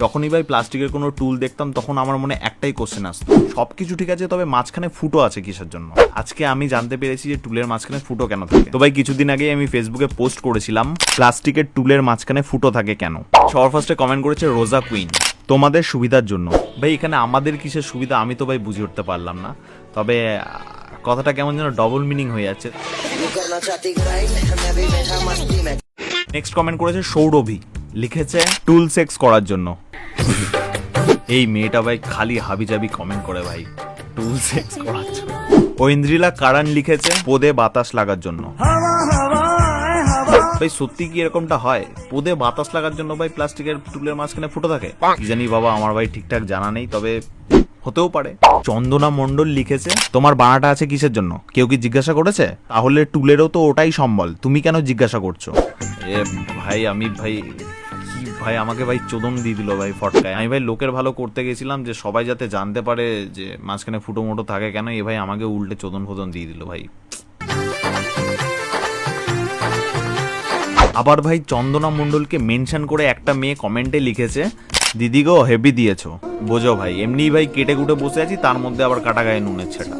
যখনই ভাই প্লাস্টিকের কোনো টুল দেখতাম তখন আমার মনে একটাই কোশ্চেন আসতো, সবকিছু ঠিক আছে তবে মাঝখানে ফুটো আছে কিসের জন্য। আজকে আমি জানতে পেরেছি যে টুলের মাঝখানে ফুটো কেন থাকে। তো ভাই কিছুদিন আগে আমি ফেসবুকে পোস্ট করেছিলাম প্লাস্টিকের টুলের মাঝখানে ফুটো থাকে কেন। সবার ফার্স্টে কমেন্ট করেছে রোজা কুইন, তোমাদের সুবিধার জন্য। ভাই এখানে আমাদের কিসের সুবিধা আমি তো ভাই বুঝে উঠতে পারলাম না, তবে কথাটা কেমন যেন ডবল মিনিং হয়ে যাচ্ছে। নেক্সট কমেন্ট করেছে সৌরভী, লিখেছে টুল সেক্স করার জন্য। এই মেয়েটা ভাই খালি হাবিজাবি কমেন্ট করে ভাই, টুল সেক্স করার জন্য। ঐন্দ্রিলা কারণ লিখেছে পদে বাতাস লাগার জন্য। ভাই সত্যি কি এরকমটা হয়, পদে বাতাস লাগার জন্য ভাই প্লাস্টিকের টুলের মাঝখানে ফুটো থাকে? কি জানি বাবা, আমার ভাই ঠিকঠাক জানা নেই, তবে হতেও পারে। চন্দনা মণ্ডল লিখেছে তোমার বানাটা আছে কিসের জন্য, কেউ কি জিজ্ঞাসা করেছে? তাহলে টুলেরও তো ওটাই সম্বল, তুমি কেন জিজ্ঞাসা করছো? এ ভাই আমি ভাই কি ভাই, আমাকে ভাই চোদন দিয়ে দিল ভাই ফটকায়। আমি ভাই লোকের ভালো করতে গেছিলাম যে সবাই যাতে জানতে পারে যে মাঝখানে ফুটো মোটো থাকে কেন, এ ভাই আমাকে উল্টে চোদন ফোদন দিয়ে দিল ভাই। আবার ভাই চন্দনা মণ্ডলকে মেনশন করে একটা মেয়ে কমেন্টে লিখেছে দিদি গো হেভি দিয়েছো। বোঝো ভাই এমনি ভাই কেটে কুটে বসে আছি, তার মধ্যে আবার কাটা গায়ে নুনের ছেটা।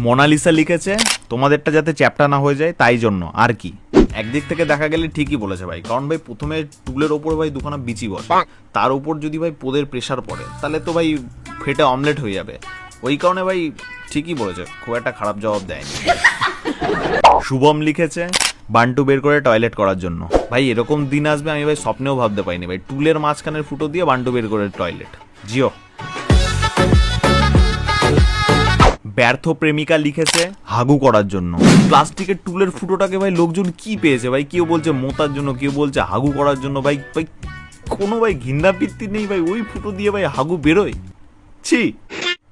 মোনালিসা লিখেছে তোমাদেরটা যাতে চ্যাপ্টা না হয়ে যায় তাই জন্য, আর কি। একদিক থেকে দেখা গেলে ঠিকই বলেছে ভাই, কারণ ভাই প্রথমে টুলের ওপর ভাই দুখানা বিচি বসে, তার উপর যদি ভাই পোদের প্রেসার পড়ে তাহলে তো ভাই ফেটে অমলেট হয়ে যাবে। ওই কারণে ভাই ঠিকই বলেছে, খুব একটা খারাপ জবাব দেয়নি। শুভম লিখেছে বান্টু বের করে টয়লেট করার জন্য। ভাই এরকম দিন আসবে আমি ভাই স্বপ্নেও ভাবতে পাইনি ভাই, টুলের মাঝখানের ফুটো দিয়ে বান্টু বের করে টয়লেট। জিও। ব্যর্থ প্রেমিকা লিখেছে হাগু করার জন্য। প্লাস্টিকের টুলের ফুটোটাকে ভাই লোকজন কি পেয়েছে ভাই, কেউ বলছে মোতার জন্য, কেউ বলছে হাগু করার জন্য। ভাই ভাই কোনো ভাই ঘৃণা বৃত্তি নেই ভাই, ওই ফুটো দিয়ে ভাই হাগু বেরোয়, ছি।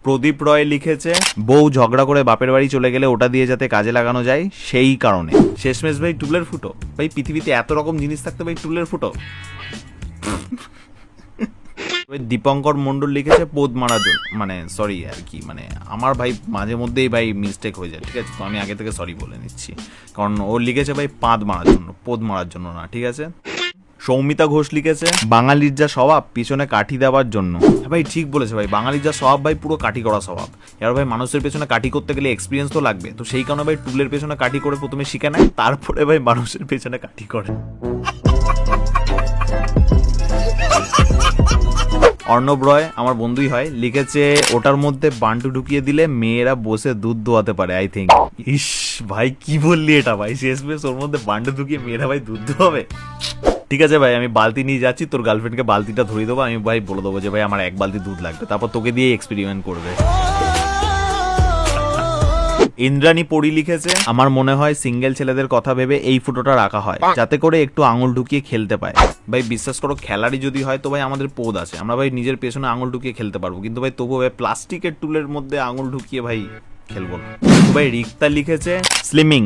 প্রদীপ রয় লিখেছে বউ ঝগড়া করে বাপের বাড়ি চলে গেলে ওটা দিয়ে যাতে কাজে লাগানো যায় সেই কারণে। শেষমেশ ভাই টুলের ফুটো, ভাই পৃথিবীতে এত রকম জিনিস থাকতে ভাই টুলের ফুটো। দীপঙ্কর মন্ডল লিখেছে পোদ মারার জন্য, মানে সরি আর কি, মানে আমার ভাই মাঝে মধ্যেই ভাই মিস্টেক হয়ে যায়, ঠিক আছে, তো আমি আগে থেকে সরি বলে নিচ্ছি, কারণ ও লিখেছে ভাই পাদ মারার জন্য, পোদ মারার জন্য না, ঠিক আছে। সৌমিতা ঘোষ লিখেছে বাঙালির যা স্বভাব পিছনে কাঠি দেওয়ার জন্য। ভাই ঠিক বলেছে ভাই, বাঙালির যা স্বভাব ভাই পুরো কাঠি করা স্বভাব। এবার ভাই মানুষের পেছনে কাঠি করতে গেলে এক্সপিরিয়েন্স তো লাগবে, তো সেই কারণে ভাই টুলের পেছনে কাঠি করে প্রথমে শিখে নেয়, তারপরে ভাই মানুষের পেছনে কাঠি করে। অর্ণব রয় আমার বন্ধুই হয়, লিখেছে ওটার মধ্যে বান্টু ঢুকিয়ে দিলে মেয়েরা বসে দুধ দোয়াতে পারে আই থিঙ্ক। ইস ভাই কি বললি এটা ভাই, শেষমেশ ওর মধ্যে বান্টু ঢুকিয়ে মেয়েরা ভাই দুধ দোয়াবে। ঠিক আছে ভাই, আমি বালতি নিয়ে যাচ্ছি, তোর গার্লফ্রেন্ডকে বালতিটা ধরিয়ে দেবো, আমি ভাই বলে দেবো যে ভাই আমার 1 বালতি দুধ লাগবে, তারপর তোকে দিয়ে এক্সপেরিমেন্ট করবে। ইন্দ্রাণী পড়ি লিখেছে আমার মনে হয় সিঙ্গেল ছেলেদের কথা ভেবে এই ফুটোটা রাখা হয় যাতে করে একটু আঙুল ঢুকিয়ে খেলতে পায়। ভাই বিশ্বাস করো খেলারই যদি হয় তো ভাই আমাদের পোদ আছে, আমরা ভাই নিজের পেছনে আঙুল ঢুকিয়ে খেলতে পারবো, কিন্তু ভাই তবুও ভাই প্লাস্টিকের টুলের মধ্যে আঙুল ঢুকিয়ে ভাই খেলবো না। ভাই রিক্তা লিখেছে স্লিমিং,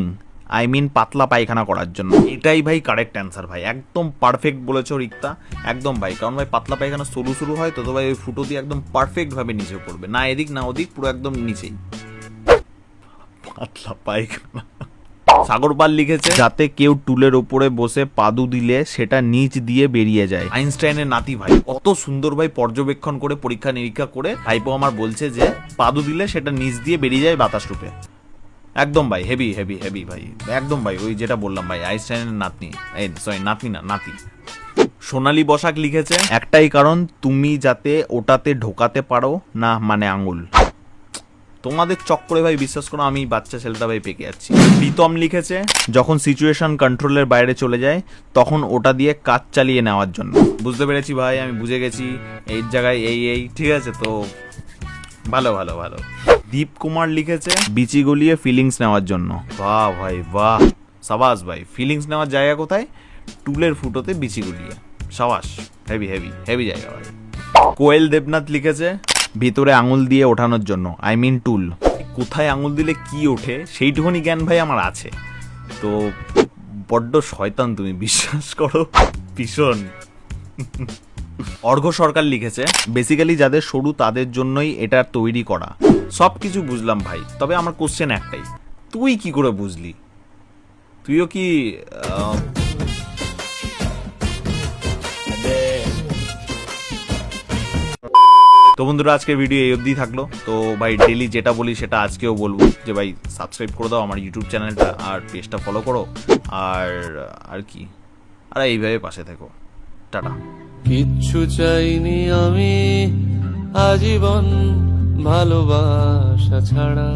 আই মিন পাতলা পায়খানা করার জন্য। এটাই ভাই কারেক্ট অ্যান্সার ভাই, একদম পারফেক্ট বলেছো রিক্তা, একদম ভাই, কারণ ভাই পাতলা পায়খানা শুরু হয় তো ভাই ওই ফুটো দিয়ে একদম পারফেক্ট ভাবে নিচে পড়বে, না এদিক না ওদিক, পুরো একদম নিচেই পাতলা পায়খানা। সাগর পাল লিখেছে যাতে কেউ টুলের ওপরে বসে পাদু দিলে সেটা নিচ দিয়ে বেরিয়ে যায়। আইনস্টাইনের নাতি ভাই কত সুন্দর ভাই পর্যবেক্ষণ করে পরীক্ষা নিরীক্ষা করে ভাইপো আমার বলছে যে পাদু দিলে সেটা নিচ দিয়ে বেরিয়ে যায় বাতাস রূপে। একদম ভাই হেভি হেভি হেভি ভাই, একদম ভাই ওই যেটা বললাম ভাই আইনস্টাইনের নাতনি, সরি নাতনি না নাতি। সোনালী বসাক লিখেছে একটাই কারণ তুমি যাতে ওটাতে ঢোকাতে পারো না, মানে আঙুল। তোমাদের চক্করে ভাই বিশ্বাস করো আমি বাচ্চা ছেলেটা ভাই পেকে যাচ্ছি। প্রীতম লিখেছে যখন সিচুয়েশন কন্ট্রোলের বাইরে চলে যায় তখন ওটা দিয়ে কাজ চালিয়ে নেওয়ার জন্য। বুঝতে পেরেছি ভাই, আমি বুঝে গেছি এই জায়গায় এই ঠিক আছে, তো ভালো ভালো ভালো। দীপ কুমার লিখেছে বিচি গলিয়ে ফিলিংস নেওয়ার জন্য। বাহ ভাই বাহ, সাবাস ভাই, ফিলিংস নেওয়ার জায়গা কোথায়? টুলের ফুটোতে বিচি গলিয়ে, সাবাস, হেভি হেভি হেভি জায়গা ভাই। কোয়েল দেবনাথ লিখেছে ভিতরে আঙুল দিয়ে ওঠানোর জন্য, আই মিন টুল। কোথায় আঙুল দিলে কি ওঠে সেইটুকুনি জ্ঞান ভাই আমার আছে, তো বড্ড শয়তান তুমি, বিশ্বাস করো ভীষণ। অর্ঘ্য সরকার লিখেছে বেসিক্যালি যাদের সরু তাদের জন্যই এটা তৈরি করা। সবকিছু বুঝলাম ভাই, তবে আমার কোশ্চেন একটাই, তুই কি করে বুঝলি? তুইও কি তো বন্ধুরা আজকের ভিডিও এই অবধি থাকলো। তো ভাই ডেলি যেটা বলি সেটা আজকেও বলবো যে ভাই সাবস্ক্রাইব করে দাও আমার ইউটিউব চ্যানেলটা, আর পেজটা ফলো করো, আর কি, আর এইভাবে পাশে থেকো। টাটা। কিচ্ছু চাইনি আমি আজীবন ভালোবাসা ছাড়া।